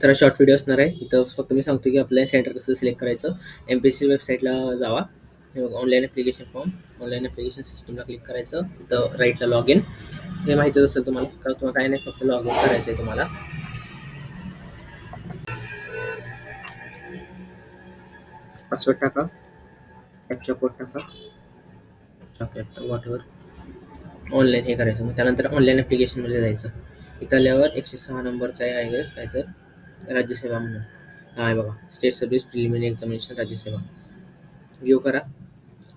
तर short video असणार आहे. इथं फक्त मी सांगतो की आपल्या सेंटर कसं सिलेक्ट करायचं. MPSC वेबसाईटला जावा. हे बघा online application form, online application सिस्टमला क्लिक करायचं. इथं राईटला लॉग इन. हे माहितीच असेल तुम्हाला, कारण तुम्हाला काय नाही, फक्त लॉग इन करायचं आहे तुम्हाला. पासवर्ड टाका, कॅप्चा कोड टाका, वॉटवर ऑनलाईन हे करायचं. मग त्यानंतर ऑनलाईन ॲप्लिकेशनमध्ये जायचं. इथं आल्यावर 106 नंबरचा आहे गेस काय तर राज्यसेवा म्हणून. हा आहे बघा, स्टेट सर्व्हिस प्रिलिमिनरी एक्झामिनेशन राज्यसेवा. व्यू करा.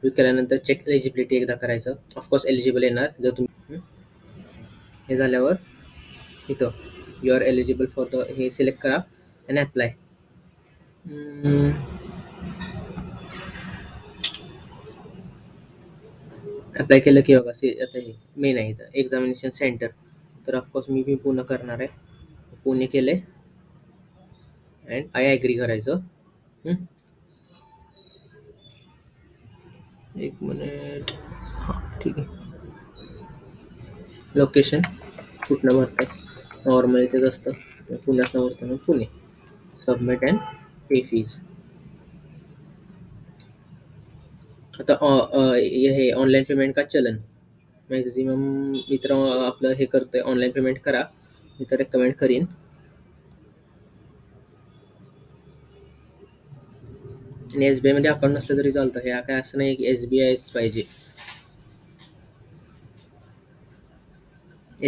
व्यू केल्यानंतर चेक एलिजिबिलिटी एकदा करायचं. ऑफकोर्स एलिजिबल येणार जर तुम्ही हे झाल्यावर इथं you are eligible for the हे सिलेक्ट करा आणि अप्लाय. अप्लाय केलं की बघा आता हे मेन आहे इथं एक्झामिनेशन सेंटर. तर ऑफकोर्स मी पूर्ण करणार आहे. पुणे केले अँड आय ॲग्री करायचं. हम्म. एक मिनिट. हां ठीक आहे. लोकेशन कुठनं भरतात नॉर्मली तेच असतं. पुण्यातनं भरतो ना Pune. Submit and pay fees. आता हे ऑनलाईन पेमेंट का चलन मॅक्झिमम मित्र आपलं हे करतोय ऑनलाईन पेमेंट करा. मी तर रेकमेंड करीन. आणि SBI मध्ये अकाउंट नसलं तरी चालतं. हे काय असं नाही की SBIच पाहिजे.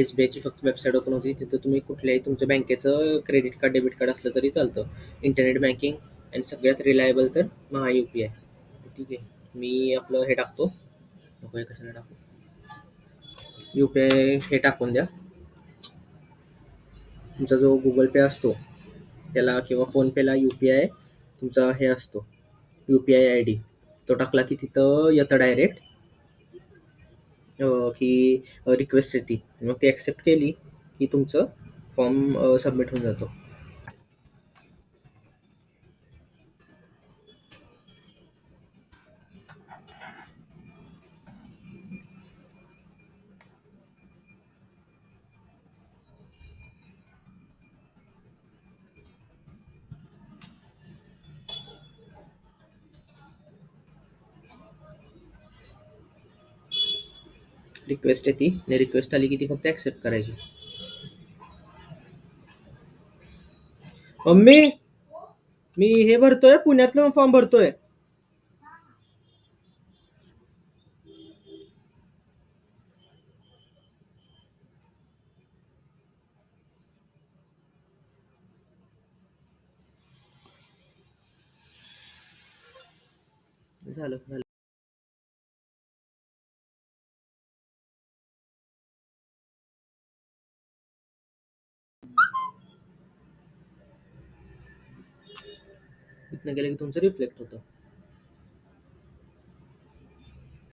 SBIची फक्त वेबसाईट ओपन होती, तिथं तुम्ही कुठल्याही तुमच्या बँकेचं क्रेडिट कार्ड डेबिट कार्ड असलं तरी चालतं. इंटरनेट बँकिंग आणि सगळ्यात रिलायबल तर महा UPI. ठीक आहे. मी आपलं हे टाकतो. नको हे कशाला टाकू. UPI हे टाकून द्या. तुमचा जो गुगल पे असतो त्याला किंवा फोनपेला UPI तुमचा हे असतो UPI ID. तो टाकला की तिथं येतं डायरेक्ट ही रिक्वेस्ट येते. मग ती ॲक्सेप्ट केली की तुमचं फॉर्म सबमिट होऊन जातो. रिक्वेस्ट येते आणि रिक्वेस्ट आली की ती फक्त ॲक्सेप्ट करायची. मम्मी मी हे भरतोय, पुण्यातलं फॉर्म भरतोय. झालं झालं. इथनं गेलं की तुमचं रिफ्लेक्ट होतं.